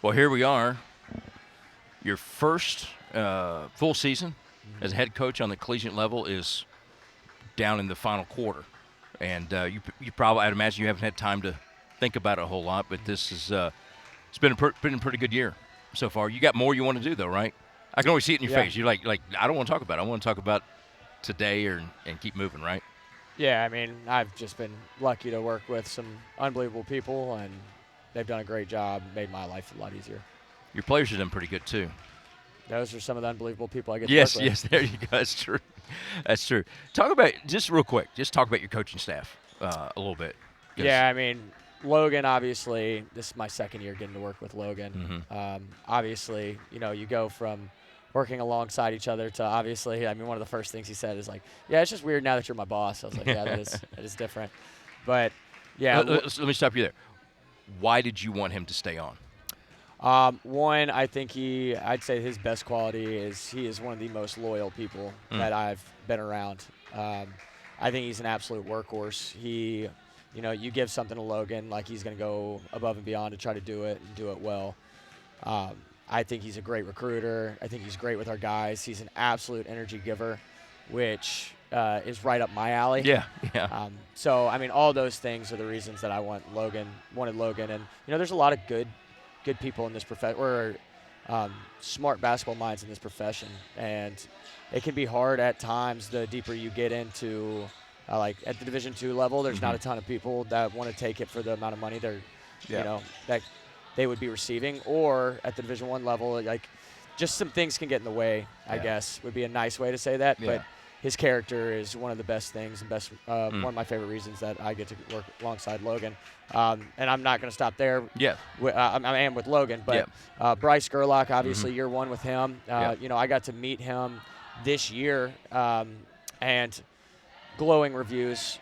Well, here we are. Your first full season as a head coach on the collegiate level is down in the final quarter, and you probably, I'd imagine, you haven't had time to think about it a whole lot. But this is it's been been a pretty good year so far. You got more you want to do, though, right? I can always see it in your face. You're like I don't want to talk about it. I want to talk about today and keep moving, right? Yeah, I mean, I've just been lucky to work with some unbelievable people, and they've done a great job, made my life a lot easier. Your players have done pretty good too. Those are some of the unbelievable people I get Yes, to work yes, with. there you go. That's true. That's true. Talk about, just real quick, just talk about your coaching staff a little bit. Yeah, I mean, Logan, obviously, this is my second year getting to work with Logan. Obviously, you go from working alongside each other to obviously, I mean, one of the first things he said is like, yeah, it's just weird now that you're my boss. I was like, yeah, that is different. But, yeah. Let me stop you there. Why did you want him to stay on? One, I think I'd say his best quality is he is one of the most loyal people that I've been around. I think he's an absolute workhorse. You give something to Logan, like he's going to go above and beyond to try to do it and do it well. I think he's a great recruiter. I think he's great with our guys. He's an absolute energy giver, which is right up my alley. Yeah. So, I mean, all those things are the reasons that I wanted Logan. And, there's a lot of good people in this profession, or smart basketball minds in this profession. And it can be hard at times the deeper you get into, like at the Division II level, there's not a ton of people that want to take it for the amount of money that they would be receiving. Or at the Division I level, like just some things can get in the way, I guess, would be a nice way to say that. Yeah. But his character is one of the best things and one of my favorite reasons that I get to work alongside Logan. And I'm not going to stop there. Yeah. I am with Logan, but Bryce Gerlach, obviously, year one with him. I got to meet him this year, and glowing reviews.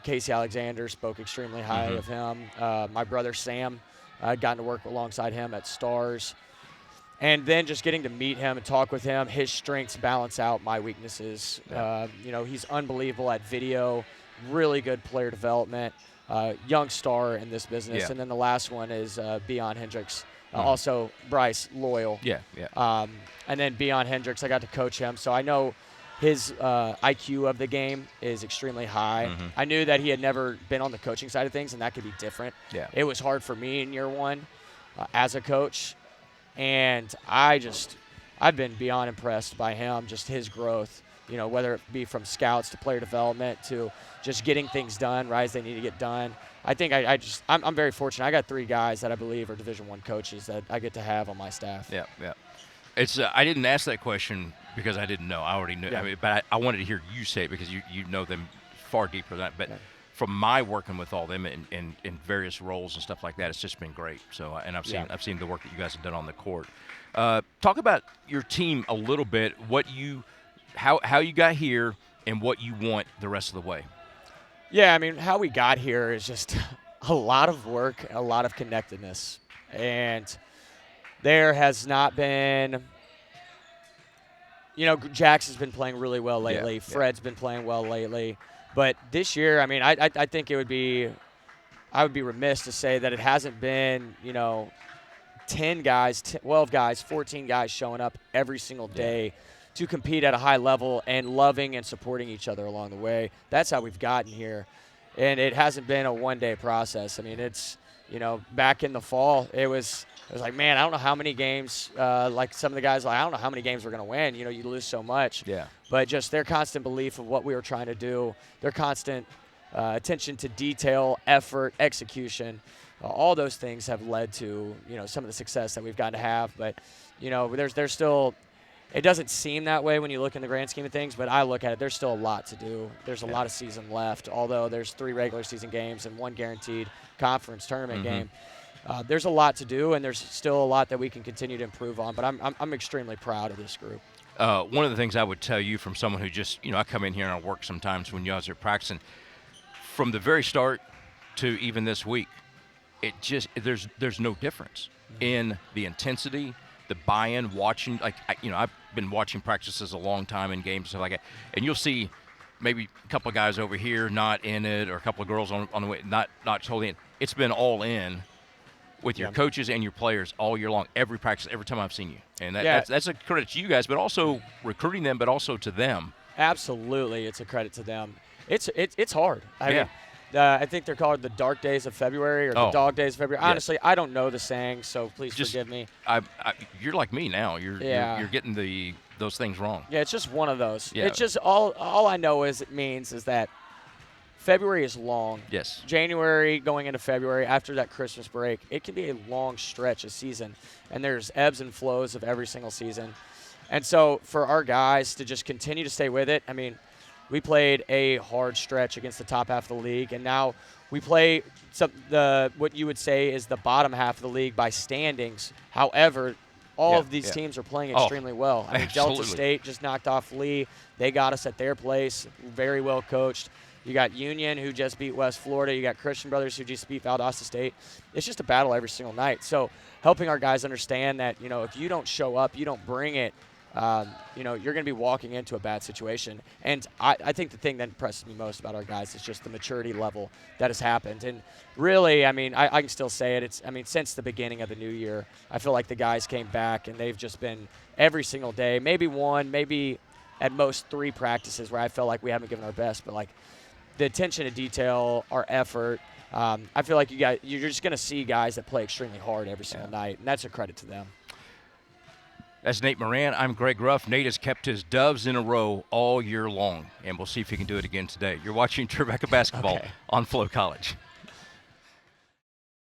Casey Alexander spoke extremely high of him. My brother Sam, I'd gotten to work alongside him at Stars. And then just getting to meet him and talk with him, his strengths balance out my weaknesses. Yeah. He's unbelievable at video, really good player development, young star in this business. Yeah. And then the last one is Beion Hendricks, also Bryce, loyal. Yeah. And then Beion Hendricks, I got to coach him, so I know his IQ of the game is extremely high. I knew that he had never been on the coaching side of things, and that could be different. Yeah. It was hard for me in year one as a coach. And I've been beyond impressed by him, just his growth, whether it be from scouts to player development to just getting things done right as they need to get done. I think I'm very fortunate. I got 3 guys that I believe are Division I coaches that I get to have on my staff. Yeah. It's I didn't ask that question because I didn't know. I already knew. Yeah. I mean, but I wanted to hear you say it because you know them far deeper than that. But from my working with all them in various roles and stuff like that, it's just been great. So, and I've seen the work that you guys have done on the court. Talk about your team a little bit. How you got here and what you want the rest of the way. Yeah, I mean, how we got here is just a lot of work, a lot of connectedness, and there has not been. Jax has been playing really well lately. Yeah. Fred's been playing well lately. But this year, I mean, I think I would be remiss to say that it hasn't been, 10 guys, 12 guys, 14 guys showing up every single day to compete at a high level and loving and supporting each other along the way. That's how we've gotten here. And it hasn't been a one-day process. I mean, it's, back in the fall, it was like, man, I don't know how many games, like some of the guys, I don't know how many games we're going to win. You lose so much. Yeah. But just their constant belief of what we were trying to do, their constant attention to detail, effort, execution, all those things have led to, some of the success that we've gotten to have. But, there's still – it doesn't seem that way when you look in the grand scheme of things, but I look at it, there's still a lot to do. There's a lot of season left, although there's 3 regular season games and 1 guaranteed conference tournament game. There's a lot to do, and there's still a lot that we can continue to improve on. But I'm extremely proud of this group. One of the things I would tell you from someone who just, I come in here and I work sometimes when you guys are practicing, from the very start to even this week, it just there's no difference in the intensity, the buy-in, watching. Like I've been watching practices a long time in games and stuff like that, and you'll see maybe a couple of guys over here not in it, or a couple of girls on the way not totally in. It's been all in with your Yeah. coaches and your players all year long, every practice, every time I've seen you. And Yeah. that's a credit to you guys, but also recruiting them, but also to them. Absolutely, it's a credit to them. It's hard. I Yeah. mean, I think they're called the dark days of February or the Oh, dog days of February. yes. Honestly, I don't know the saying, so please Just- forgive me. You're like me now. Yeah. You're getting those things wrong. Yeah, it's just one of those. Yeah. It's just all I know is it means is that February is long. Yes. January going into February after that Christmas break, it can be a long stretch of season, and there's ebbs and flows of every single season. And so for our guys to just continue to stay with it, I mean, we played a hard stretch against the top half of the league, and now we play what you would say is the bottom half of the league by standings. However, all of these teams are playing extremely well. I mean, Delta absolutely. State just knocked off Lee. They got us at their place, very well coached. You got Union, who just beat West Florida. You got Christian Brothers, who just beat Valdosta State. It's just a battle every single night. So helping our guys understand that, if you don't show up, you don't bring it, you're going to be walking into a bad situation. And I think the thing that impresses me most about our guys is just the maturity level that has happened. And really, I mean, I can still say it. Since the beginning of the new year, I feel like the guys came back, and they've just been every single day, maybe one, maybe at most 3 practices where I felt like we haven't given our best, but like the attention to detail, our effort. I feel like you're just going to see guys that play extremely hard every single night, and that's a credit to them. That's Nate Moran. I'm Greg Ruff. Nate has kept his doves in a row all year long, and we'll see if he can do it again today. You're watching Trevecca basketball on Flow College.